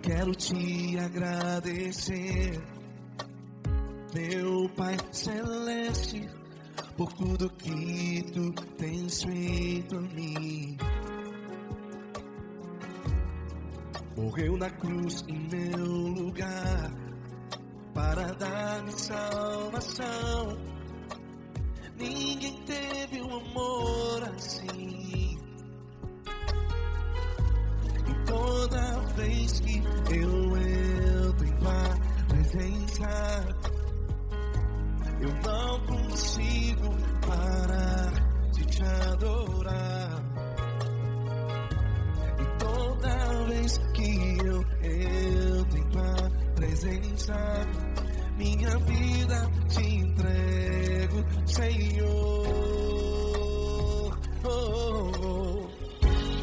quero te agradecer, meu Pai Celeste, por tudo que tu tens feito a mim. Morreu na cruz em meu lugar para dar-me salvação. Ninguém teve um amor assim. E toda vez que eu entro em tua presença, eu não consigo parar de te adorar. E toda vez que eu entro em tua presença, minha vida te entrego, Senhor.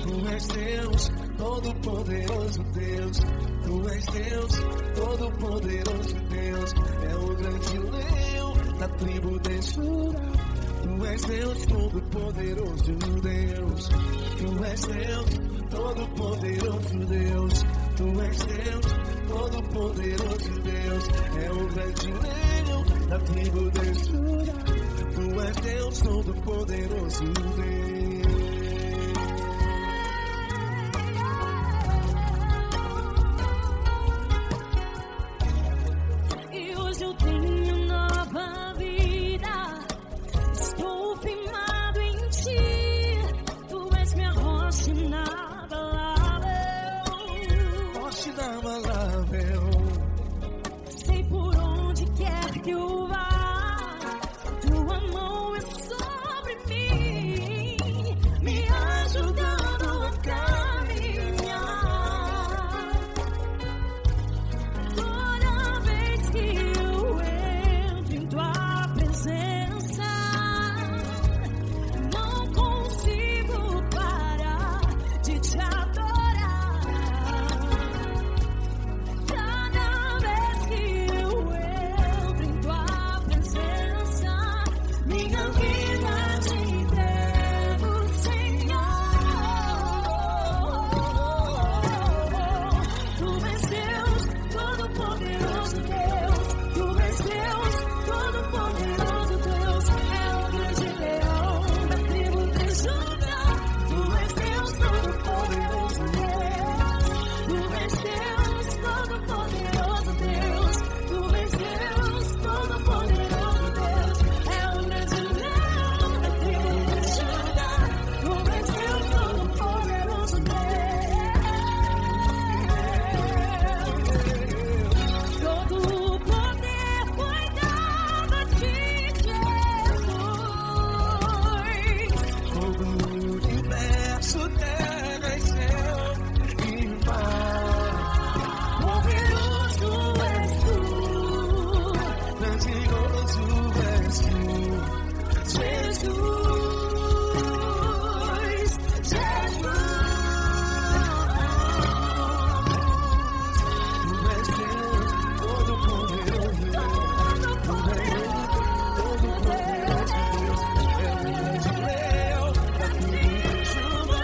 Tu és Deus, Todo-Poderoso Deus. Tu és Deus, Todo-Poderoso Deus. É o grande leão da tribo de Judá. Tu és Deus, Todo-Poderoso Deus. Tu és Deus, Todo-Poderoso Deus. Tu és Deus, Todo-Poderoso Deus. É o grande leão da tribo de Judá. Tu és Deus, Todo-Poderoso Deus. E hoje eu tenho nova vida. Estou firmado em ti. Tu és minha rocha inabalável. Rocha inabalável. Sei por onde quer que eu vá, tua mão é sobre mim, me ajudando a caminhar. Toda vez que eu entro em tua presença, não consigo parar de te adorar. Cada vez que eu entro em tua presença, minha vida te entrego, Senhor. Tu és Deus, Todo-Poderoso Deus. Tu és Deus, Todo-Poderoso Deus. É o grande leão da tribo de Judá. Tu és Deus, Todo-Poderoso Deus. Tu és Deus, Todo-Poderoso Deus. Tu és Deus, Todo-Poderoso Deus. É o grande leão da tribo de Judá. Tu és Deus, Todo-Poderoso Deus. Todo o poder foi dado a ti, Jesus. Todo o universo, terra e céu e mar. Poderoso és tu, Grandioso és tu, Jesus. Tu és Deus, Todo-Poderoso Deus. Todo-Poderoso Deus. É o grande leão da tribo de Judá.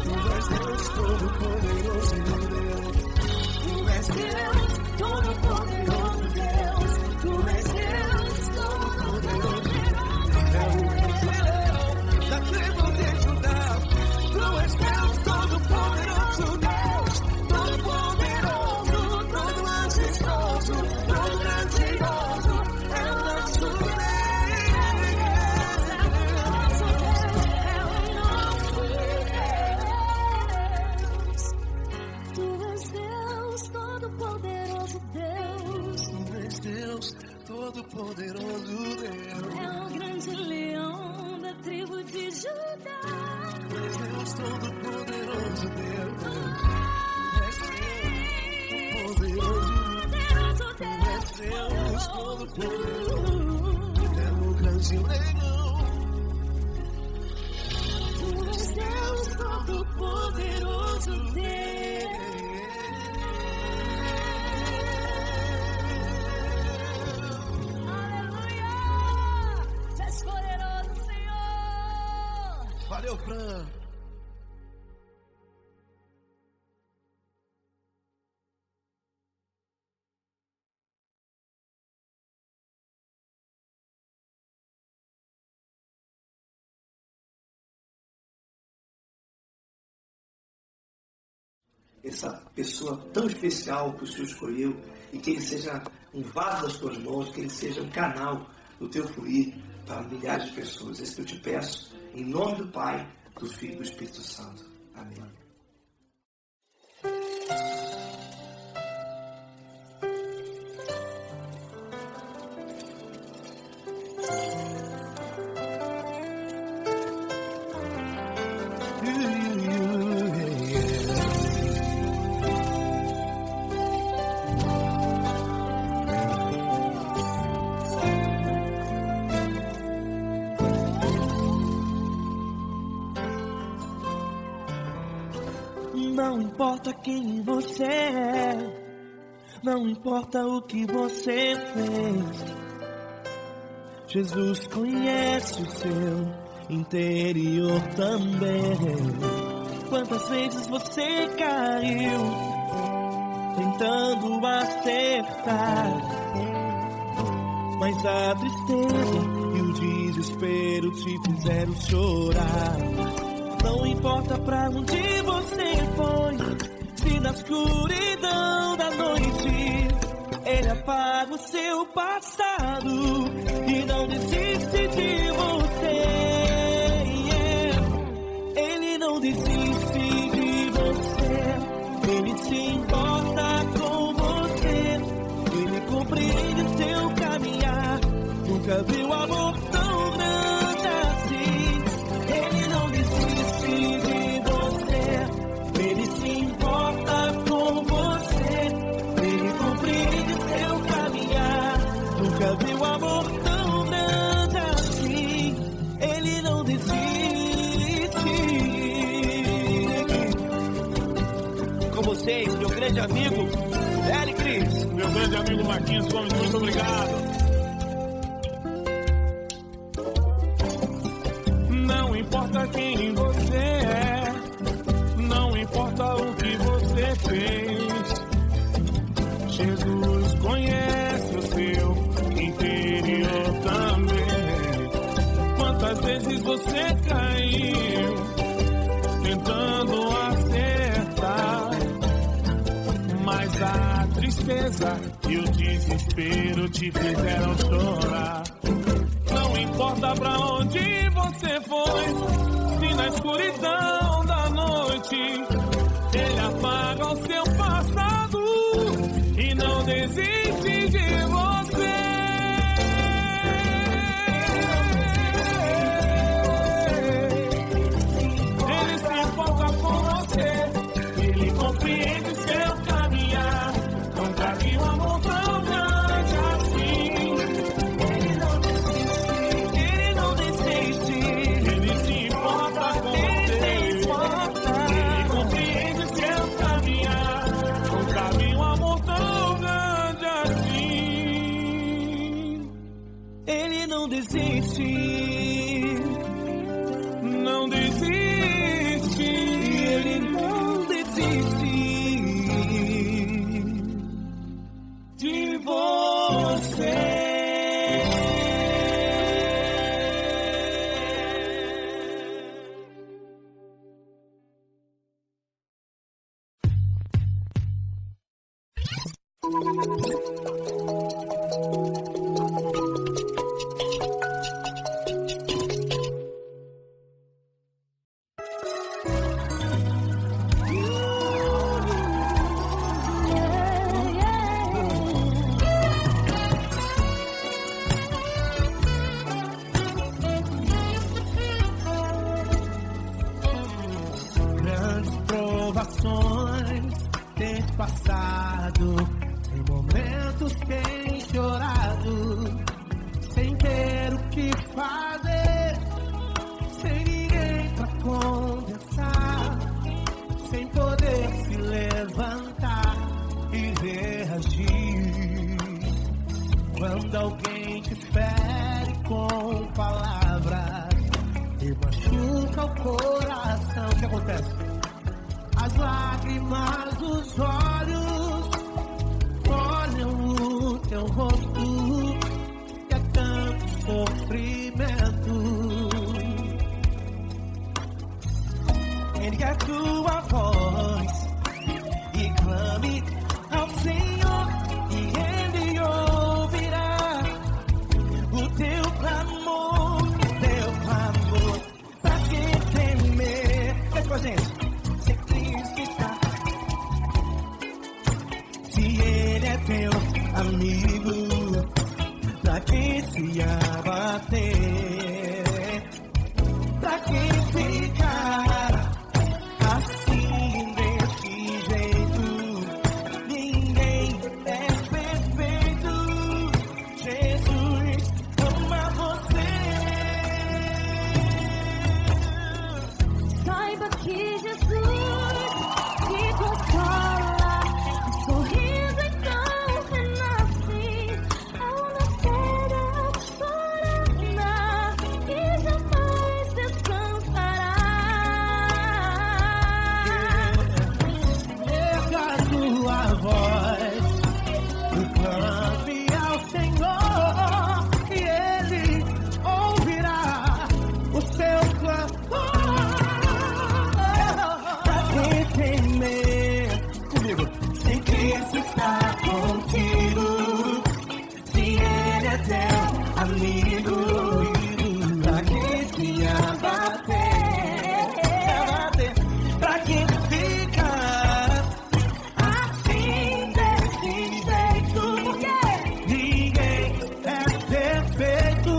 Tu és Deus, Todo-Poderoso Deus. Tu és Deus, Todo-Poderoso Deus. Tu és Deus, Todo-Poderoso Deus. É o grande leão da tribo de Judá. Tu és Deus, Todo-Poderoso Deus. Todo-Poderoso, todo majestoso, todo grandioso. É o nosso Deus. Tu és Deus, Todo-Poderoso Deus. Tu és Deus, Todo-Poderoso Deus. É o grande leão da tribo de Judá. Tu és Deus, Todo-Poderoso Deus. Poderoso Tu és Deus, Todo-Poderoso. É o grande leão. Tu és Deus, Todo-Poderoso Deus. Aleluia! Tu és poderoso, Senhor. Valeu, Fran. essa pessoa tão especial que o Senhor escolheu, e que ele seja um vaso das tuas mãos, que ele seja um canal do teu fluir para milhares de pessoas. É isso que eu te peço, em nome do Pai, do Filho e do Espírito Santo. Amém. Não importa quem você é, não importa o que você fez, Jesus conhece o seu interior também. Quantas vezes você caiu tentando acertar, mas a tristeza e o desespero te fizeram chorar. Não importa pra onde você foi, se na escuridão da noite Ele apaga o seu passado e não desiste de você. Ele não desiste de você, Ele se importa com você, Ele compreende seu caminhar. Nunca viu amor tão grande assim. Ele não desiste de você, Ele se importa com você, Ele compreende seu caminhar. Nunca viu amor tão grande assim. Ele não desiste. Com vocês, meu grande amigo L. Cris. Meu grande amigo Marquinhos Gomes, muito obrigado. Não importa quem você é, não importa o que você fez, Jesus conhece o seu interior também. Quantas vezes você caiu tentando acertar, mas a tristeza e o desespero te fizeram chorar. Não importa pra onde você foi, se na escuridão da noite Ele apaga o seu passado e não desiste de você. Ele se importa com você, Ele compreende seu caminhar. Nunca viu amor tão grande assim. Ele não desiste, Ele se importa com você, Ele compreende seu caminhar. Nunca vi um amor tão grande assim. Ele não desiste, Não desiste, Ele não desiste de você. Grandes provações tens passado, em momentos tens chorado, sem ter o que fazer, sem ninguém pra conversar, sem poder se levantar e reagir. Quando alguém te fere com palavras e machuca o coração, o que acontece? As lágrimas dos olhos olham o teu rosto, e é tanto sofrimento. Ergue a tua voz Se ele é teu amigo, pra quem se abater, pra quem ficar assim desse jeito? Ninguém é perfeito. Jesus ama você. Saiba que Jesus te consola, o sorriso então renasce ao nascer da chorada e jamais descansará. Erga a tua voz, clame ao Senhor e Ele ouvirá o seu clamor. Pra que temer? Comigo. Se Cristo está contigo, se Ele é teu amigo, pra que se abater? Pra que ficar assim desse jeito? Ninguém é perfeito.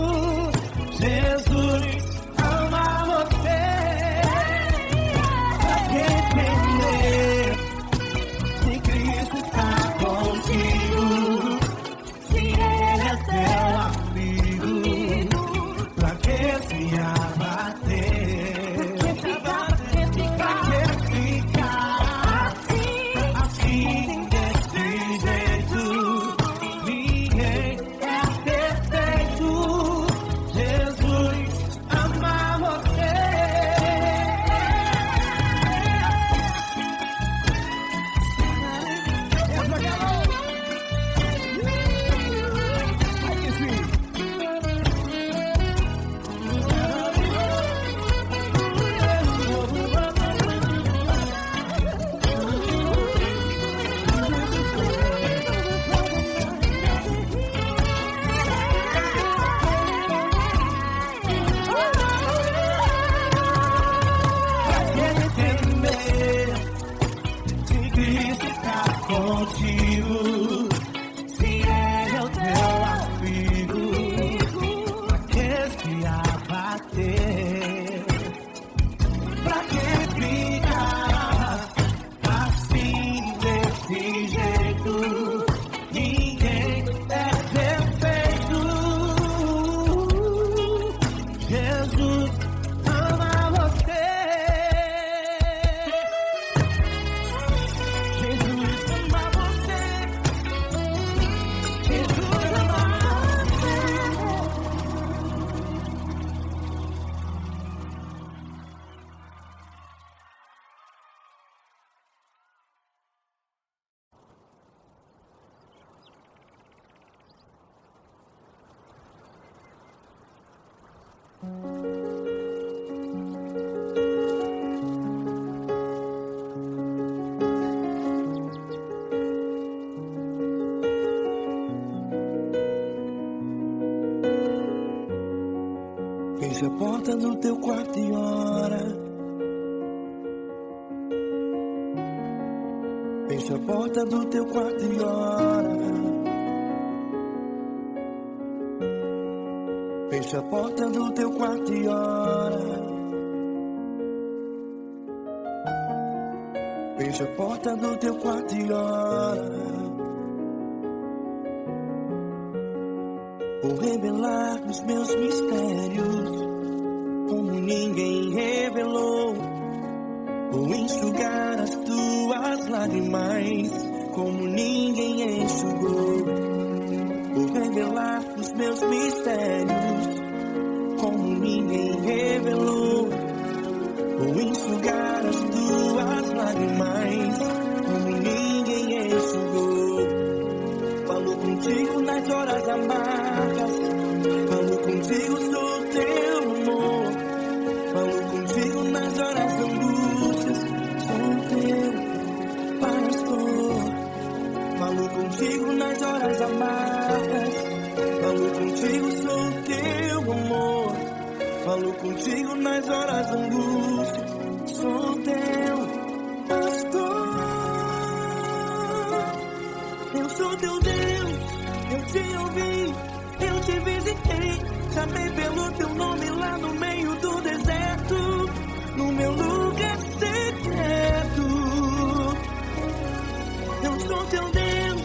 Jesus ama você. Pra que temer? Se Cristo está contigo, se Ele é teu amigo, pra que se abater? Pra que ficar assim desse jeito? Ninguém é perfeito. Jesus ama você. Se Cristo está contigo, se Ele é o teu amigo, pra que se abater? Pra que ficar assim desse jeito? Ninguém é perfeito. Jesus ama você. Jesus ama você. Jesus ama você. Fecha a porta do teu quarto e ora. Fecha a porta do teu quarto e ora. Fecha a porta do teu quarto e ora. Fecha a porta do teu quarto e ora. Vou revelar os meus mistérios, como ninguém revelou. Vou enxugar as tuas lágrimas, como ninguém enxugou. Vou revelar os meus mistérios, como ninguém revelou. Vou enxugar as tuas lágrimas, como ninguém enxugou. Falo contigo nas horas amargas, falo contigo sobre teu amor. Falo contigo nas horas de angústias, sou teu pastor. Falo contigo nas horas amargas, falo contigo sou teu amor. Falo contigo nas horas de angústia, sou teu pastor. Eu sou teu Deus, eu te ouvi, eu te visitei, chamei pelo teu nome lá no meio do deserto, no meu lugar secreto. Eu sou teu Deus,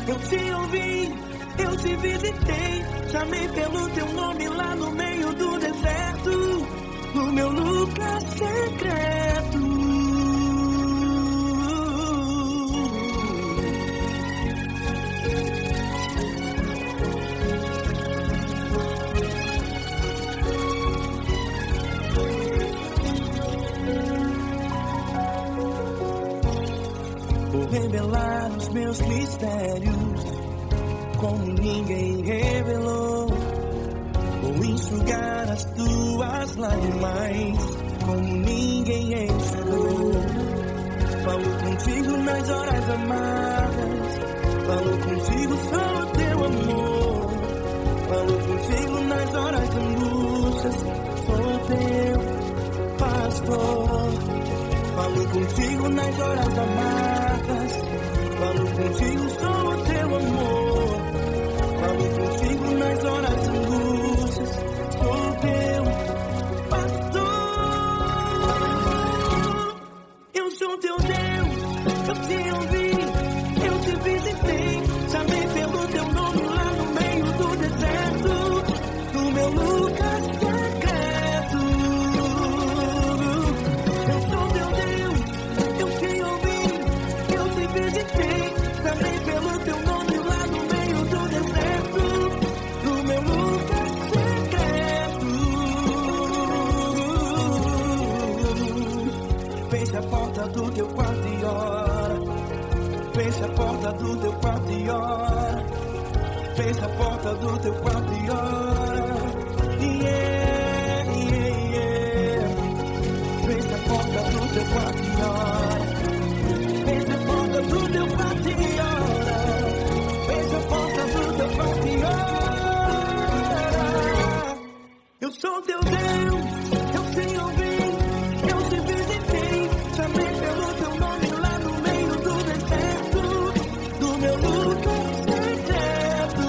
eu te ouvi, eu te visitei, chamei pelo teu nome lá no meio do deserto, no meu lugar secreto. Vou revelar os meus mistérios como ninguém revelou. Vou enxugar as tuas lágrimas como ninguém enxugou. Falo contigo nas horas amargas, falo contigo só o teu amor. Falo contigo nas horas de angústias, sou teu pastor. Falo contigo nas horas amargas, falo contigo só o teu amor. Falo contigo nas horas de angústias, sou teu pastor. Eu sou teu Deus, eu te ouvi, eu te visitei, chamei pelo teu nome lá no meio do deserto, no meu lugar secreto. Eu sou teu Deus, eu te ouvi, eu te visitei, chamei pelo teu nome lá no meio do deserto, no meu lugar secreto. Feche a porta do teu quarto e ora. Feche a porta do teu quarto e ora. Feche a porta do teu quarto e ora. Yeah, yeah, yeah. Feche a porta do teu quarto e ora. Feche a porta do teu quarto e ora. Feche a porta do teu quarto e ora. Eu sou teu Deus, eu te ouvi, eu te visitei, chamei pelo teu nome lá no meio do deserto, do meu lugar secreto.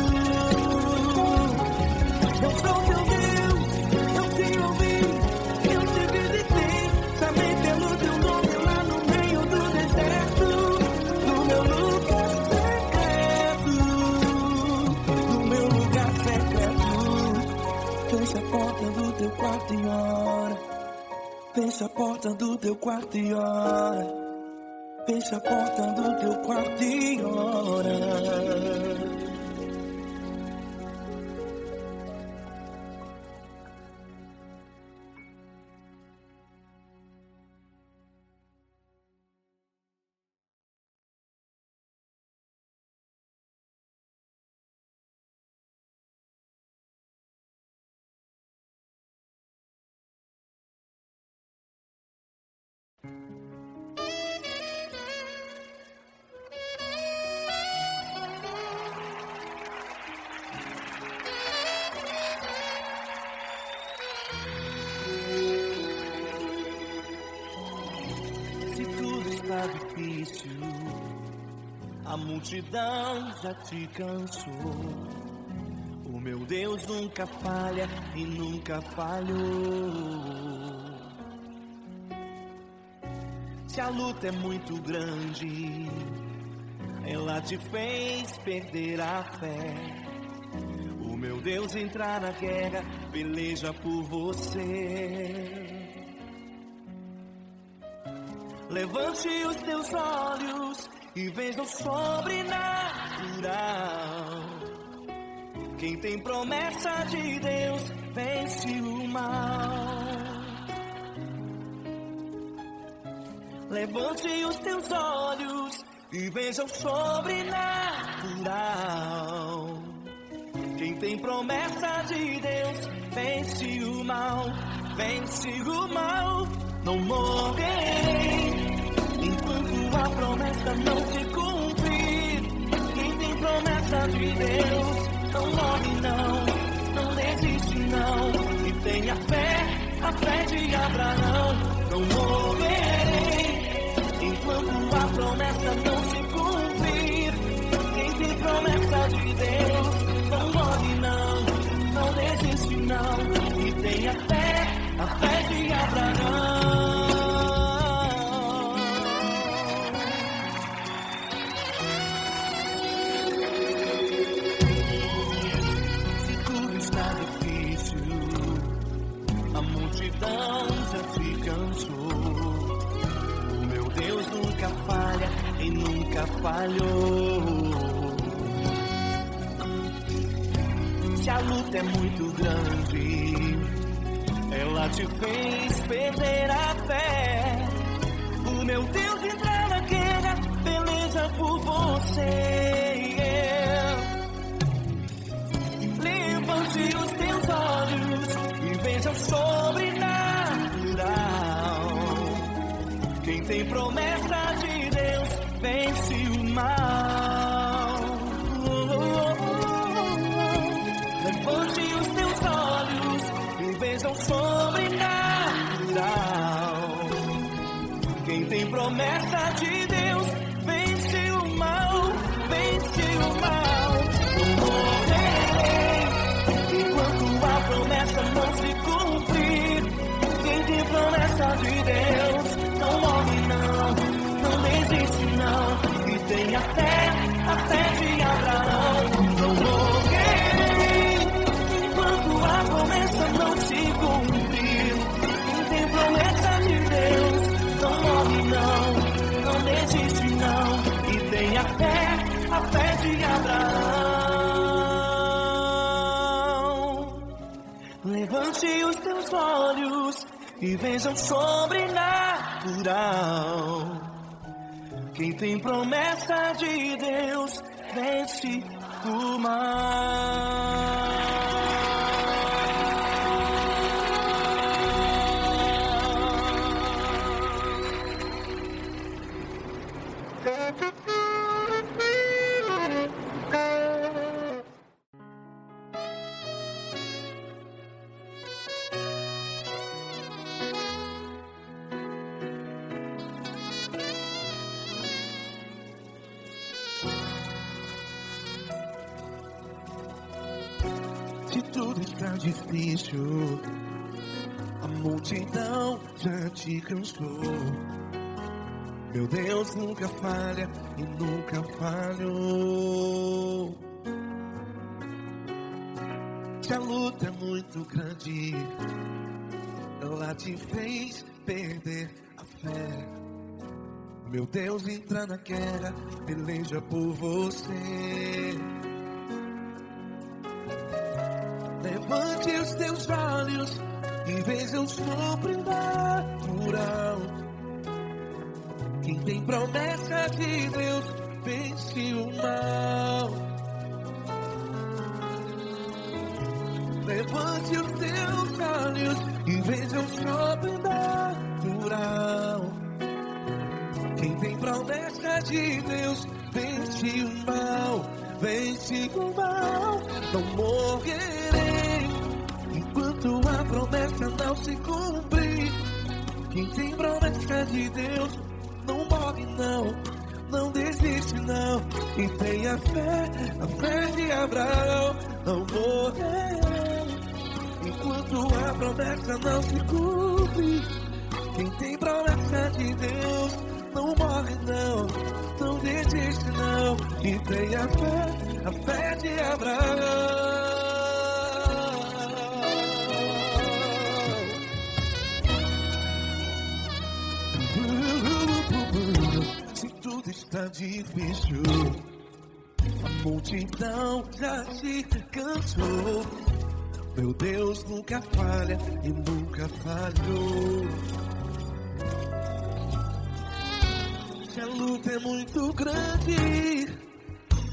Eu sou teu Deus, eu te ouvi, eu te visitei, chamei pelo teu nome lá no meio do deserto, do meu lugar secreto, do meu lugar secreto. Fecha a porta do teu quarto e ora. Fecha a porta do teu quarto e ora. Fecha a porta do teu quarto e ora. Se tudo está difícil, a multidão já te cansou. O meu Deus nunca falha e nunca falhou. Se a luta é muito grande, ela te fez perder a fé. O meu Deus entrar na guerra, peleja por você. Levante os teus olhos e veja o sobrenatural. Quem tem promessa de Deus vence o mal. Levante os teus olhos e veja o sobrenatural. Quem tem promessa de Deus vence o mal, vence o mal. Não morrerei enquanto a promessa não se cumprir. Quem tem promessa de Deus não morre não, não desiste não. E tenha fé, a fé de Abraão. Não morrerei enquanto a promessa não se cumprir. Quem promessa de Deus, não morre não desiste não, e tenha fé, a fé de Abraão. Se tudo está difícil, a multidão já te cansou, o meu Deus nunca falha e nunca falhou. Se a luta é muito grande, ela te fez perder a fé, o meu Deus entra na guerra, peleja por você. Levante os teus olhos e veja o sobrenatural. Quem tem promessa de Deus vence o mal. Levante os teus olhos e veja o sobrenatural. Quem tem promessa de Deus vence o mal, vence o mal. Enquanto a promessa não se cumprir, quem tem promessa de Deus não morre não desiste não, e tenha fé, a fé de Abraão. Não morrerei enquanto a promessa não se cumprir. Quem tem promessa de Deus não morre não desiste não, e tenha fé, a fé de Abraão. Levante os teus olhos e veja o sobrenatural. Quem tem promessa de Deus vence o mal. Se tudo está difícil, a multidão já te cansou, meu Deus nunca falha e nunca falhou. Se a luta é muito grande, ela te fez perder a fé, meu Deus entra na guerra, peleja por você. Levante os teus olhos e veja o sobrenatural. Quem tem promessa de Deus vence o mal. Levante os teus olhos e veja o sobrenatural. Quem tem promessa de Deus vence o mal, vence o mal. Não morrerei enquanto a promessa não se cumprir. Quem tem promessa de Deus não morre não desiste não, e tenha fé, a fé de Abraão. Não morrerei enquanto a promessa não se cumpre. Quem tem promessa de Deus não morre não desiste não, e tenha fé, a fé de Abraão. Se tudo está difícil, a multidão já te cansou, meu Deus nunca falha e nunca falhou. Se a luta é muito grande,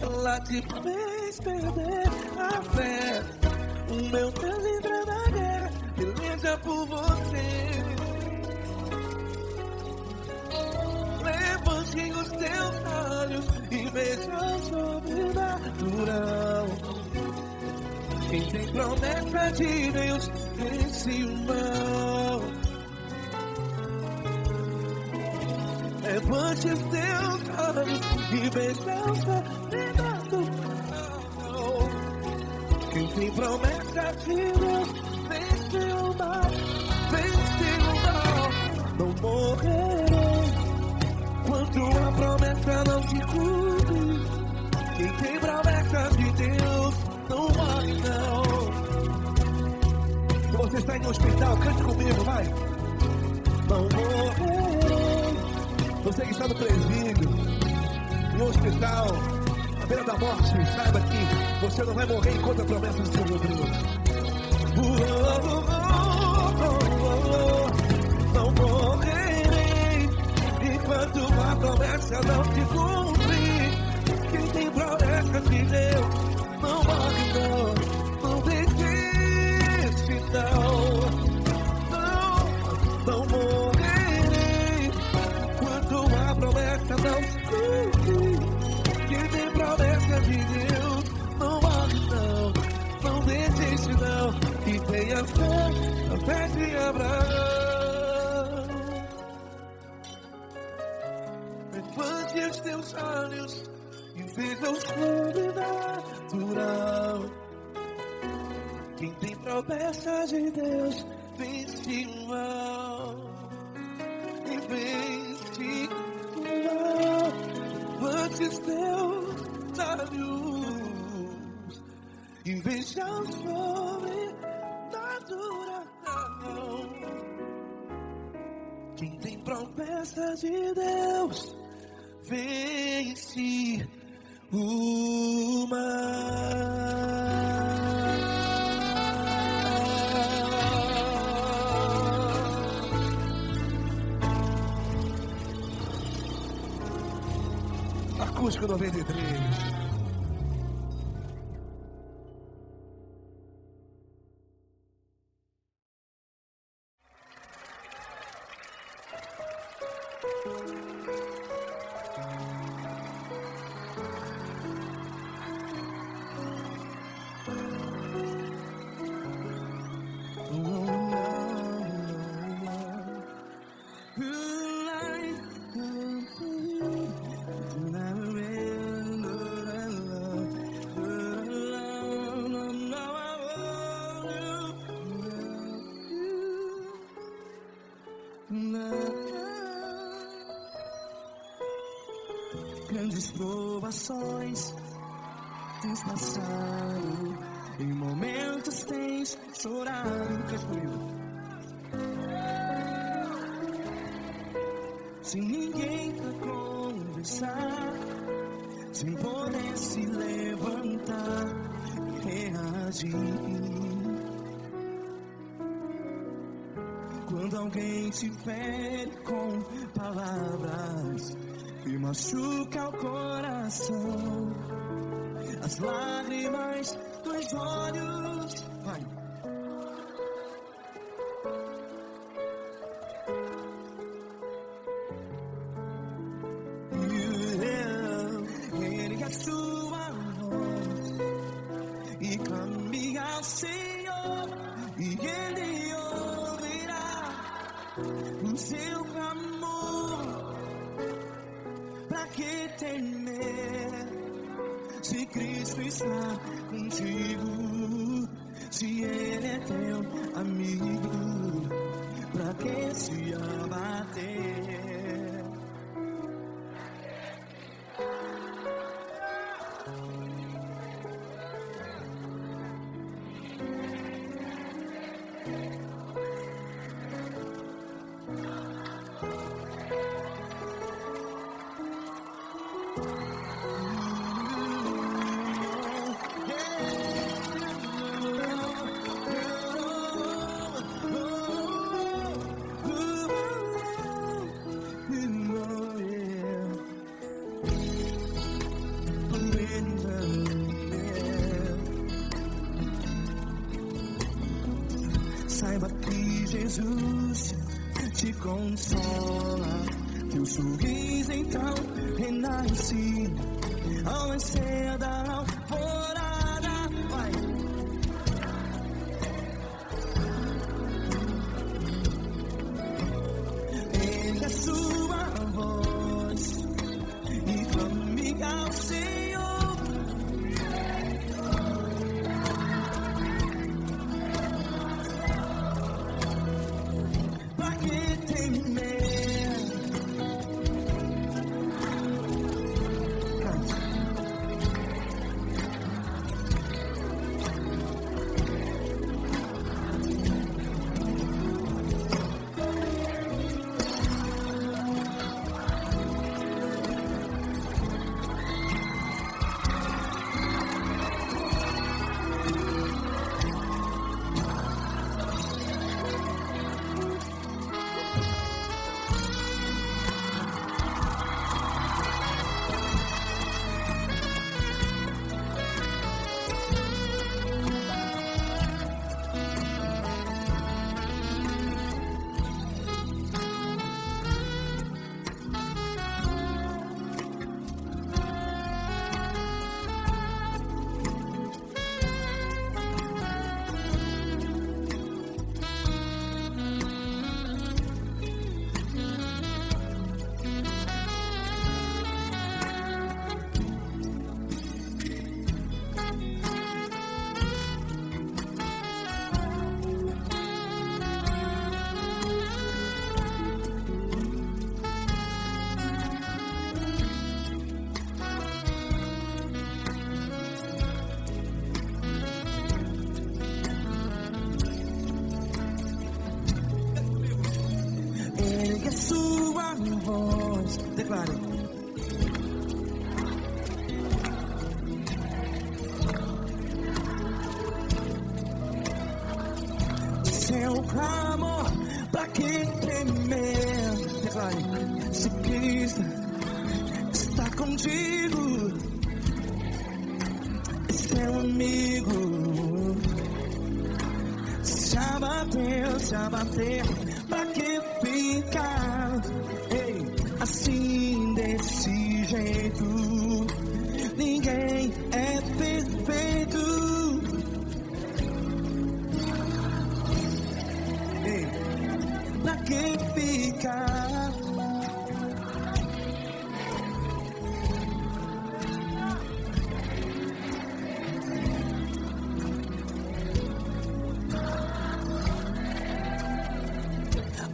ela te fez perder a fé, o meu Deus entra na guerra, peleja por você. Levante os teus olhos e veja o sobrenatural. Quem tem promessa de Deus vence o mal. Levante os teus olhos e veja o sobrenatural. tem promessa de Deus, vence o mal, vence o mal. Não morrerei quando a promessa não se cumpre. Quem tem promessa de Deus não morre não. Se você está em um hospital, cante comigo, vai. Não morrerei. Você que está no presídio, em um hospital, à beira da morte, saiba que você não vai morrer enquanto a promessa do Senhor Deus. Não morrerei enquanto a promessa não se cumprir. Quem tem promessa de Deus não morre não. Não desiste não. Não morrerei enquanto a promessa não se cumprir. Quem tem promessa de Deus não morre não. Não desiste não. E tenha fé, a fé de Abraão. Levante os teus olhos e veja o sobrenatural. Quem tem promessa de Deus vence o mal. E vence o mal. Levante os teus olhos e veja o sobrenatural. Quem tem promessa de Deus vence o mal. Acústico 93. Grandes provações tens passado, em momentos tens chorado. Sem ninguém pra conversar, sem poder se levantar e reagir. Quando alguém te fere com palavras e machuca o coração, as lágrimas dos olhos, vai. Ergue a sua voz e clame ao Senhor, e Ele ouvirá o seu clamor. Pra que temer, se Cristo está contigo, se Ele é teu amigo? Pra que se abater? Saiba que Jesus te consola, teu sorriso então renasce ao nascer da alvorada. Vai. Ergue a sua voz e clame ao Senhor. voz, declare. Seu clamor, pra que temer? Declare. Se Cristo está contigo, seu amigo. Se abater, pra que ficar? Ei, assim desse jeito, ninguém é perfeito. Ei, pra que ficar?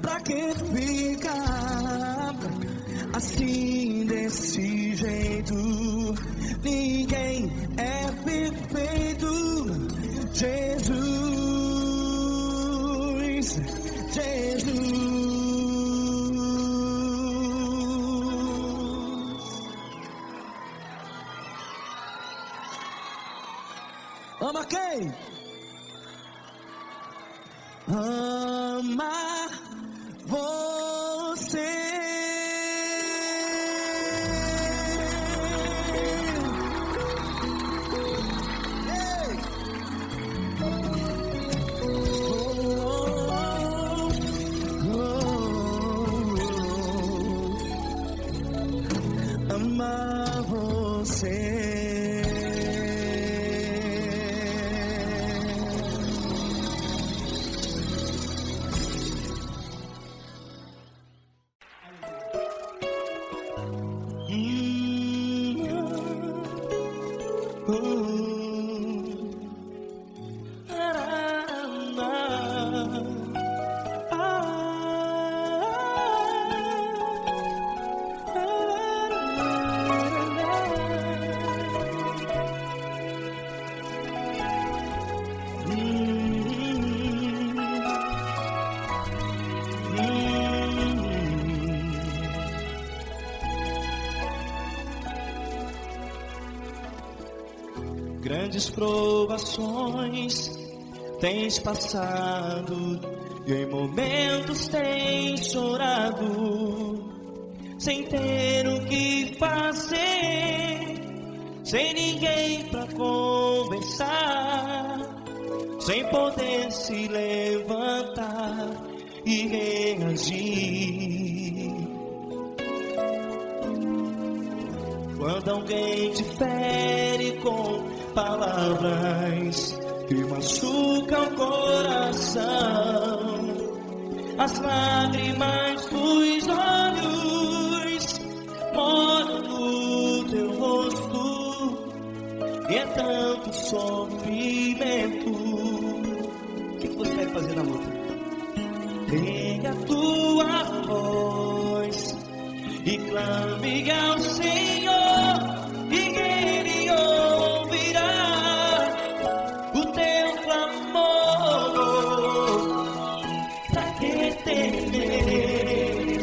Pra que ficar assim desse jeito? Ninguém é perfeito. Jesus, Jesus. Ama quem? Ama você. Ei. Ama você. Grandes provações tens passado e em momentos tens chorado, sem ter o que fazer, sem ninguém pra conversar, sem poder se levantar e reagir. Quando alguém te fere com palavras que machucam o coração, as lágrimas dos olhos moram no teu rosto, e é tanto sofrimento. O que você vai fazer na luta? Pega a tua voz e clame ao Senhor, e Ele ouvirá o teu clamor. Pra que temer,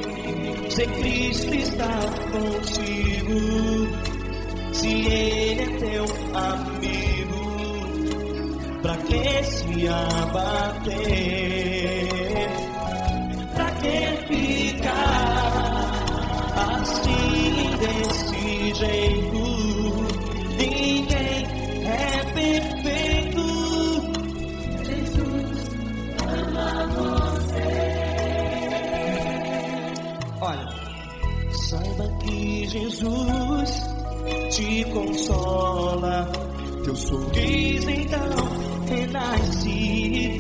se Cristo está contigo, se Ele é teu amigo? Pra que se abater? Pra que ficar assim desse jeito? Ninguém é perfeito. Jesus ama você. Olha, saiba que Jesus te consola, teu sorriso então renasce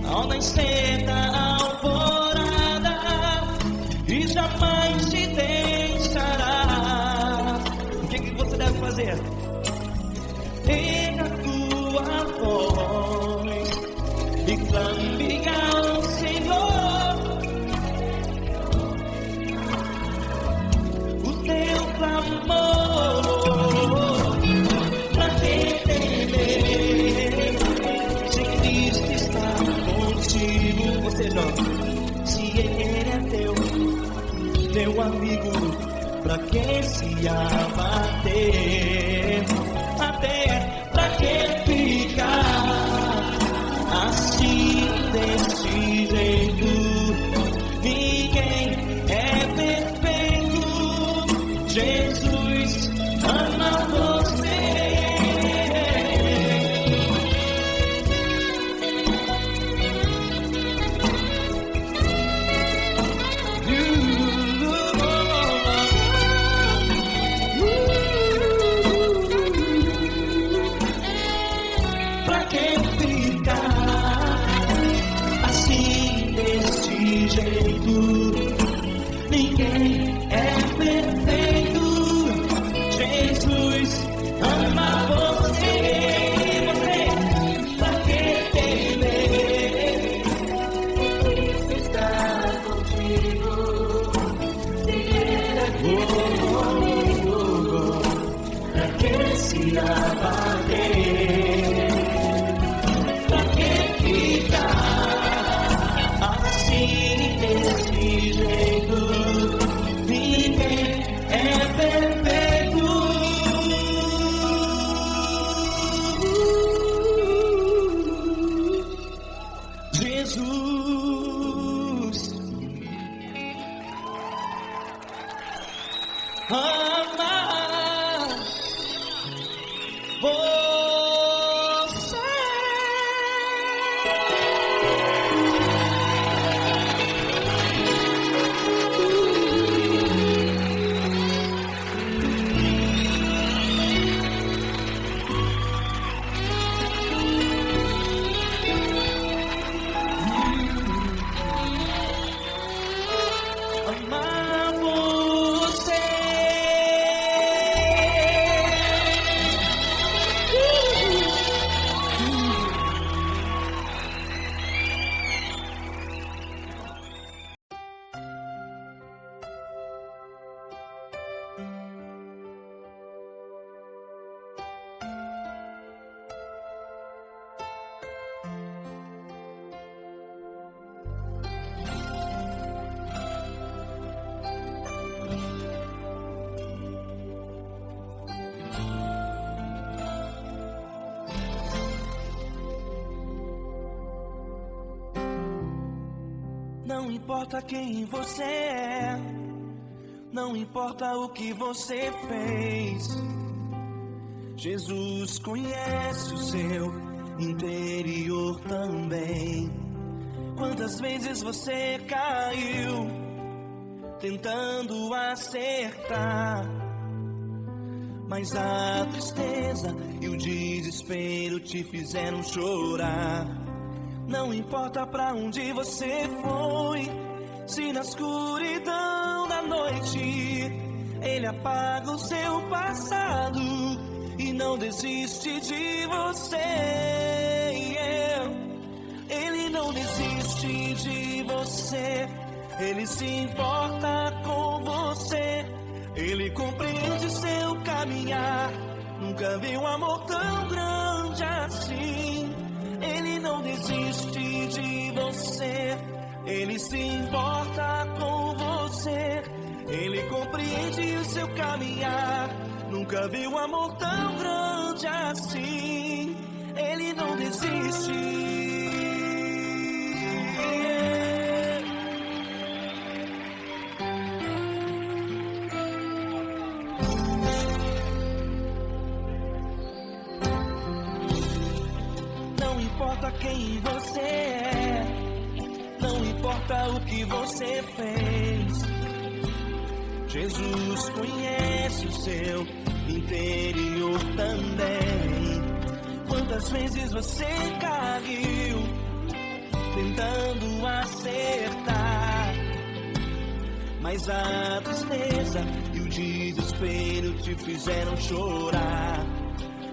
ao nascer da alvorada, e jamais te deixará. O que você deve fazer? Pega a tua voz e clame ao Senhor, o teu clamor. Pra que temer, se Cristo está contigo? Ou seja, se Ele é teu amigo, pra que se abater? Até pra que ficar assim desse jeito? Ninguém é perfeito. Jesus ama você. Pra que ficar assim desse jeito? Ninguém é perfeito. Jesus ama você. Pra que temer? Cristo está contigo. Se Ele é comigo, Pra que se abater? Pra que ficar assim desse jeito? Ninguém é perfeito. Jesus ama você. Amar você. Não importa quem você é, não importa o que você fez, Jesus conhece o seu interior também. Quantas vezes você caiu tentando acertar, mas a tristeza e o desespero te fizeram chorar. Não importa pra onde você foi, se na escuridão da noite Ele apaga o seu passado e não desiste de você. Ele não desiste de você, Ele se importa com você, Ele compreende seu caminhar. Nunca vi um amor tão grande assim. Ele não desiste de você, Ele se importa com você, Ele compreende o seu caminhar. Nunca vi um amor tão grande assim. Ele não desiste. Não importa quem você é, não importa o que você fez, Jesus conhece o seu interior também. Quantas vezes você caiu tentando acertar, mas a tristeza e o desespero te fizeram chorar.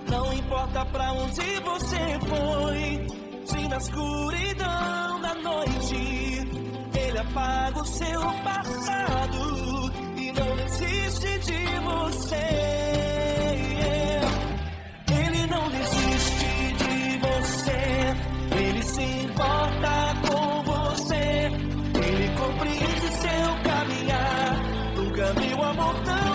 Não importa pra onde você foi, se na escuridão da noite Ele apaga o seu passado e não desiste de você. Ele não desiste de você, Ele se importa com você, Ele compreende seu caminhar. Nunca vi um amor tão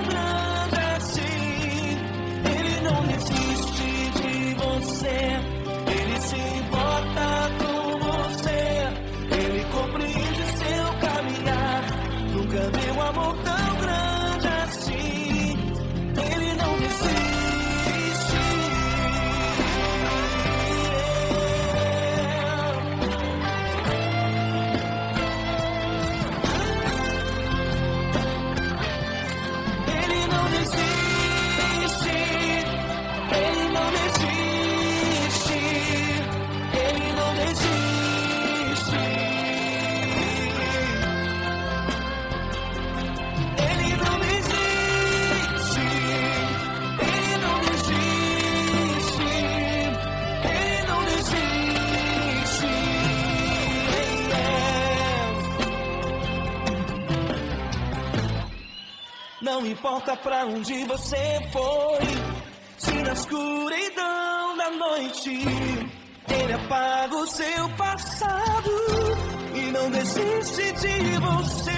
desiste. Não importa pra onde você foi, se na escuridão da noite Ele apaga o seu passado e não desiste de você.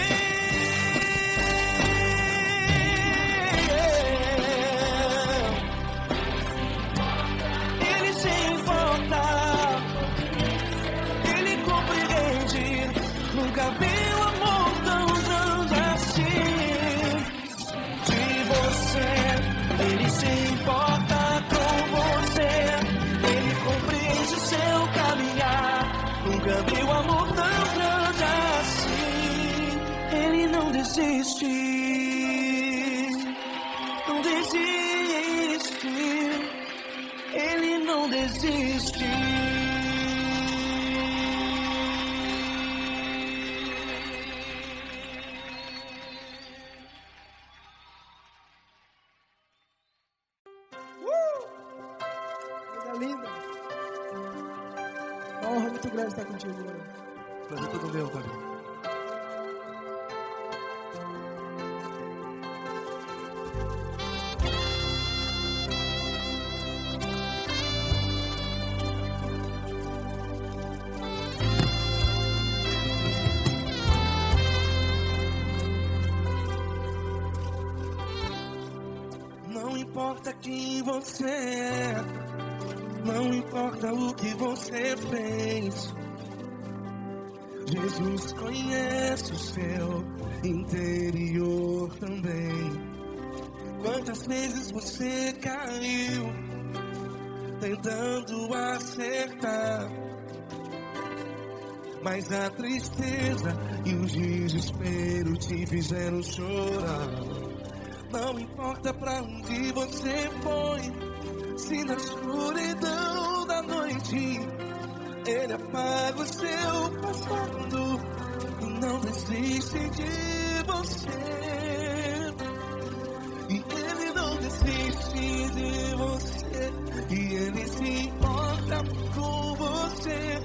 Ele se importa, Ele compreende, nunca viu amor tão grande assim. De você, Ele se importa com você, Ele compreende o seu caminhar, nunca viu amor tão grande assim. Ele não desiste, não desiste, Ele não desiste. Coisa linda. Uma honra muito grande estar contigo, Lord. Prazer todo meu, Pai. Não importa quem você é, não importa o que você fez, Jesus conhece o seu interior também. Quantas vezes você caiu tentando acertar, mas a tristeza e o desespero te fizeram chorar. Não importa pra onde você foi, se na escuridão da noite Ele apaga o seu passado e não desiste de você. E Ele não desiste de você, e Ele se importa com você,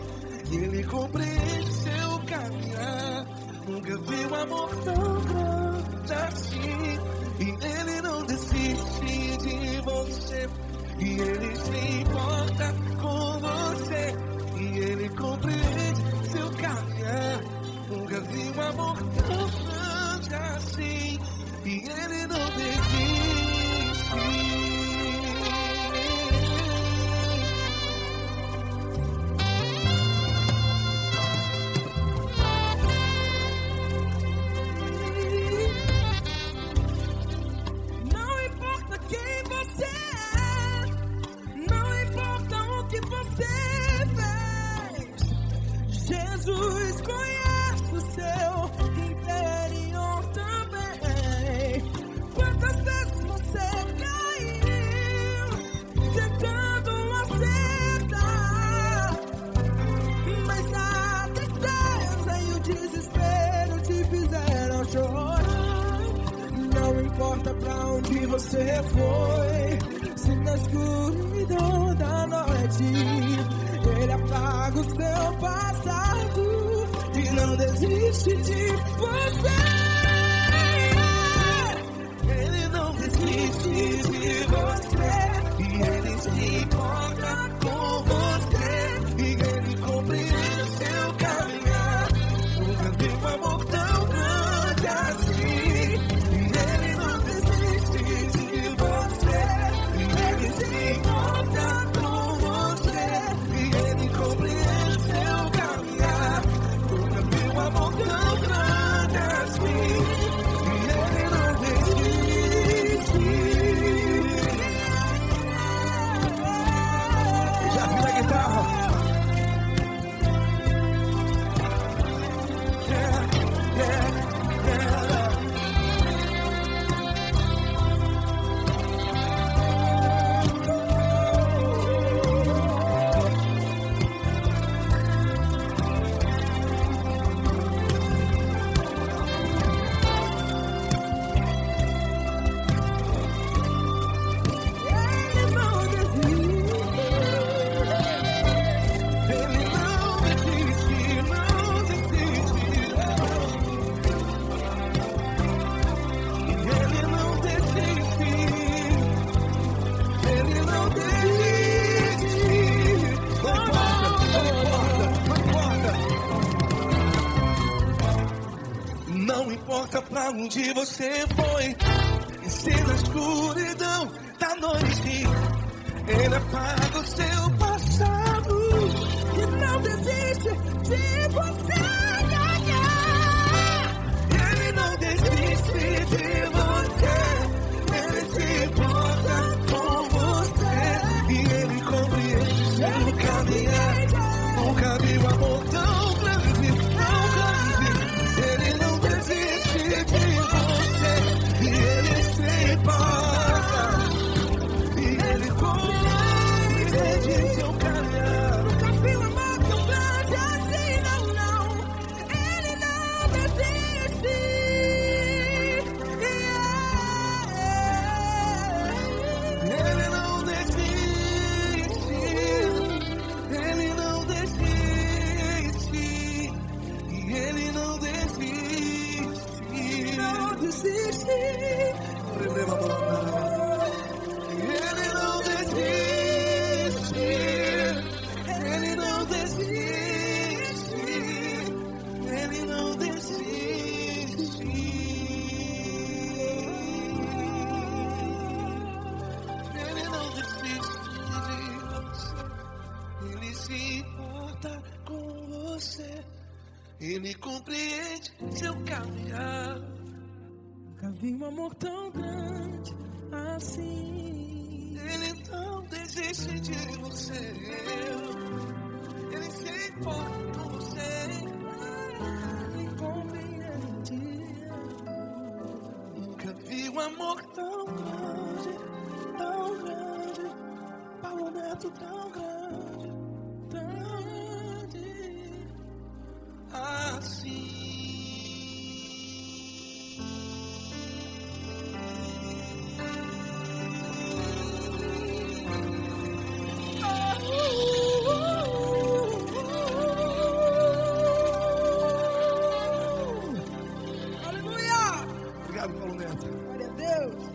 e Ele compreende seu caminhar. Nunca viu amor tão grande assim. E Ele não desiste de você, e Ele se importa com você, e Ele compreende seu caminhar. Nunca vi um amor tão grande assim, e Ele não desiste. Jesus conhece o seu interior também. Quantas vezes você caiu tentando acertar, mas a tristeza e o desespero te fizeram chorar. Não importa pra onde você foi, se na escuridão da noite Ele apaga o seu passado e não desiste de você. Ele não desiste de você, e Ele se importa com você, e Ele compreende o seu caminhar. Nunca vi um amor tão grande assim. E Ele não desiste de você, e Ele se importa com você, e Ele compreende o seu caminhar. Nunca vi um amor tão grande assim. E Ele não desiste. onde você foi. Ensina a escuridão da noite. Ele apaga o seu passado E não desiste de você. Ele não desiste de você. Ele se importa com você. E ele compreende seu caminhar. Nunca vi um amor tão grande, tão grande. Ele não desiste de você. E ele se importa. E ele compreende seu caminhar. Nunca vi um amor tão grande assim, não, não. Ele não desiste. Ele não desiste. Ele não desiste. E ele não desiste. Não desiste. Releva a bola. Ele não desiste. Ele não desiste. Ele não desiste. Ele não desiste de você. Ele se importa com você. Ele compreende seu caminhar. Nunca vi um amor tão grande assim. Ele não desiste de você. Ele se importa com você. Ele compreende. Nunca vi um amor tão grande, tão grande. Paulo Neto tão grande, tão grande. Assim. Aleluia! Obrigado, Paulo Neto. Glória a Deus.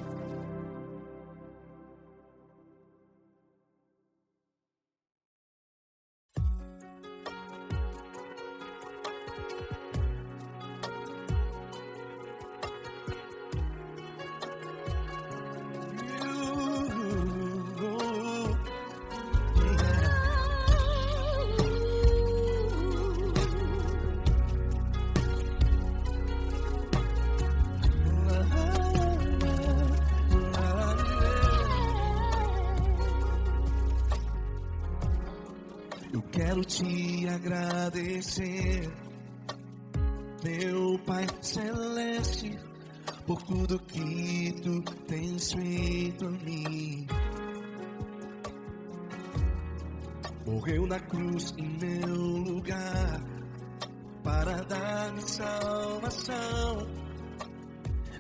Eu quero te agradecer, meu Pai Celeste, por tudo que tu tens feito a mim. Morreu na cruz em meu lugar para dar-me salvação.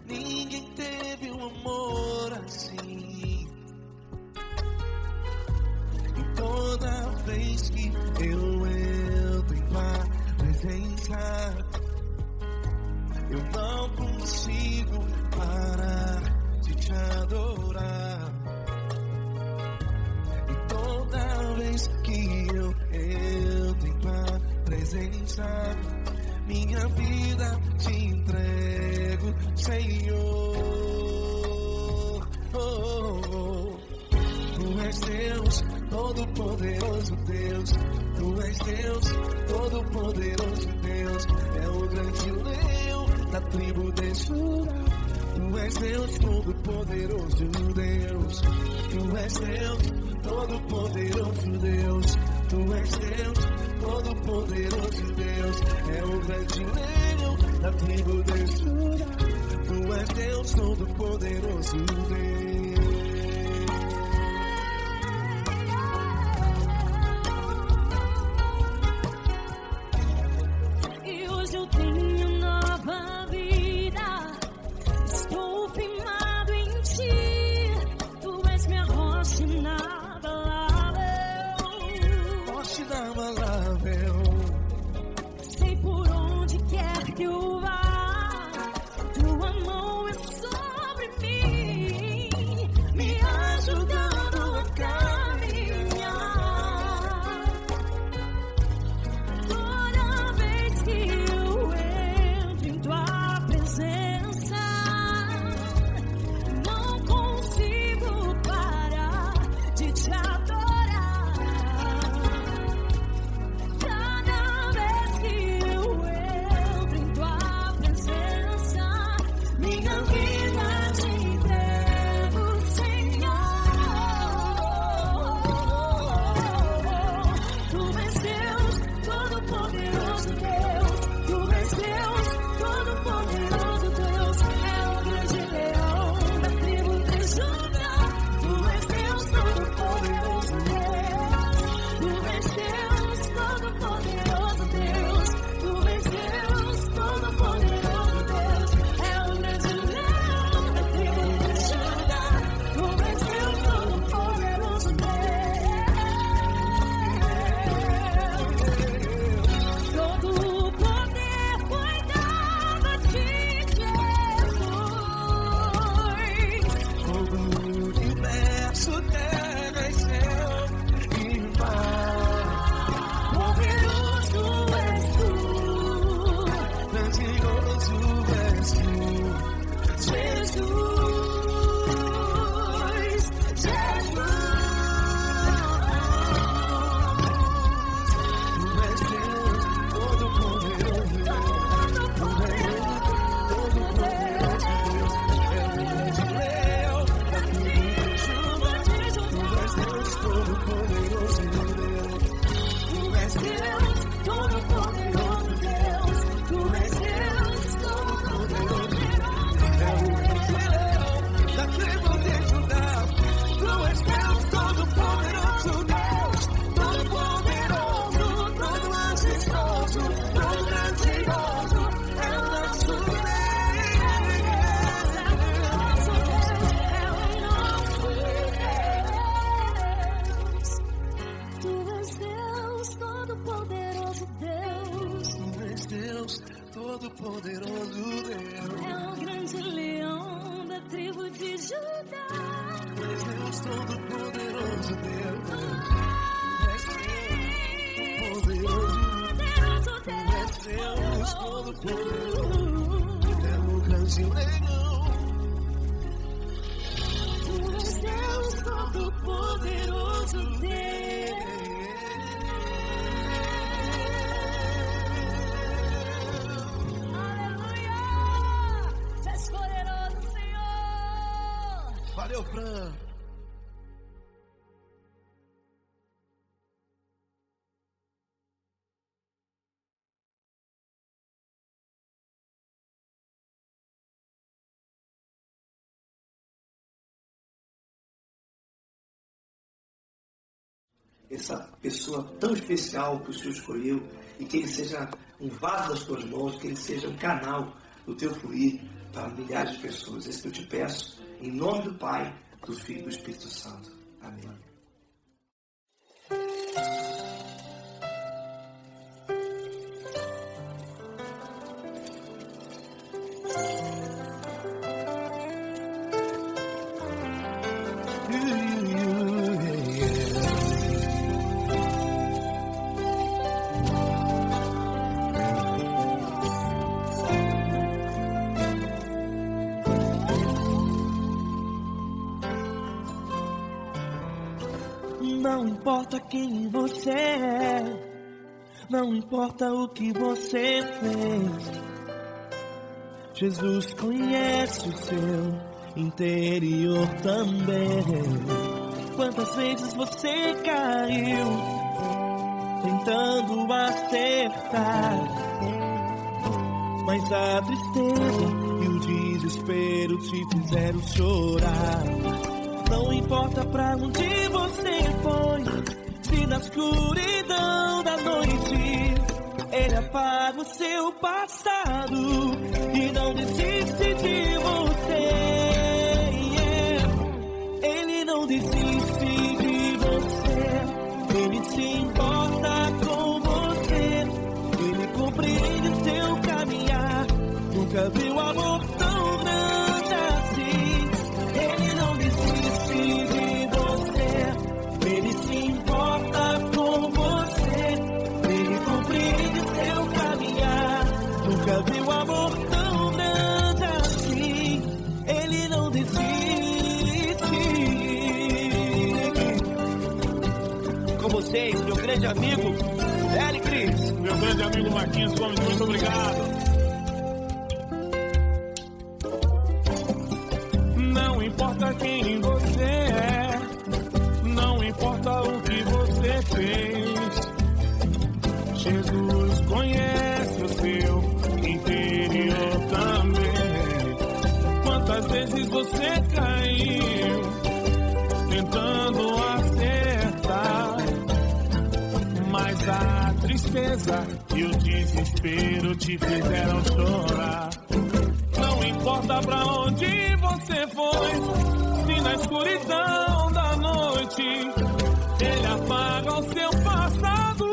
Ninguém teve um amor assim. E toda vez que eu entro em tua presença, eu não consigo parar de te adorar. E toda vez que eu entro em tua presença, minha vida te entrego, Senhor. Tu és Deus, Todo-Poderoso Deus. Tu és Deus, Todo-Poderoso Deus. É o grande leão da tribo de Judá. Tu és Deus, Todo-Poderoso Deus. Tu és Deus, Todo-Poderoso Deus. Tu és Deus, Todo-Poderoso Deus. É o grande leão da tribo de Judá. Tu és Deus, Todo-Poderoso Deus. E hoje eu tenho nova vida. Estou firmado em ti. Tu és minha rocha inabalável. Rocha inabalável. Sei por onde quer que eu vá, tua mão é sobre mim, me ajudando a caminhar. Toda vez que eu entro em tua presença, Deus, Todo-Poderoso Deus. Tu és Deus, Todo-Poderoso Deus. É o grande leão da tribo de Judá. Tu és Deus, Todo-Poderoso Deus. Todo-Poderoso, todo majestoso, todo grandioso. É o nosso Deus. Todo-Poderoso Deus. É o grande leão da tribo de Judá. Tu és Deus, Todo-Poderoso Deus. Tu és Deus, Todo-Poderoso. É o grande leão. Tu és Deus, Todo-Poderoso Deus. Valeu, Fran. Essa pessoa tão especial que o Senhor escolheu, e que ele seja um vaso das tuas mãos, que ele seja um canal do teu fluir para milhares de pessoas. É isso que eu te peço, em nome do Pai, do Filho e do Espírito Santo. Amém. Não importa quem você é, não importa o que você fez, Jesus conhece o seu interior também. Quantas vezes você caiu tentando acertar, mas a tristeza e o desespero te fizeram chorar. Não importa pra onde você foi, se na escuridão da noite Ele apaga o seu passado e não desiste de você. Ele não desiste de você, Ele se importa com você, Ele compreende seu caminhar. Nunca viu amor tão grande assim. Ele não desiste de você, Ele se importa com você, Ele compreende seu caminhar. Nunca viu amor tão grande assim. Ele não desiste. Com vocês, meu grande amigo Eli Cris. Meu grande amigo Marquinhos Gomes, muito obrigado. Não importa quem você é, não importa o que você fez, Jesus conhece o seu interior também. Quantas vezes você caiu tentando acertar, mas a tristeza e o desespero te fizeram chorar. Não importa pra onde você foi, se na escuridão da noite Ele apaga o seu passado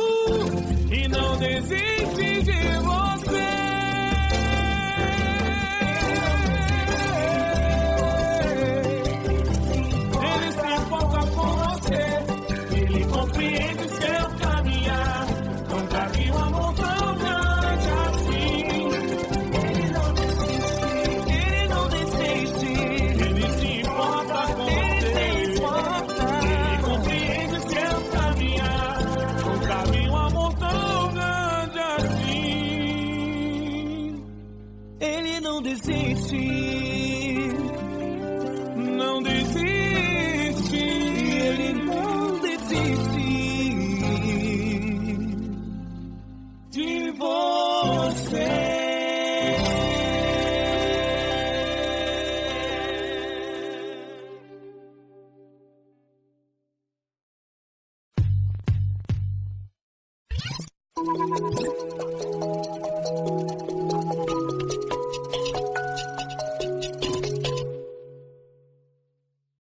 e não desiste de você. Ele se importa com você, Ele compreende seu caminhar. Nunca vi um amor tão grande assim. Ele não desiste, Ele se importa com você, Ele compreende seu caminhar. Nunca vi um amor tão grande assim. Ele não desiste, não desiste, Ele não desiste. Música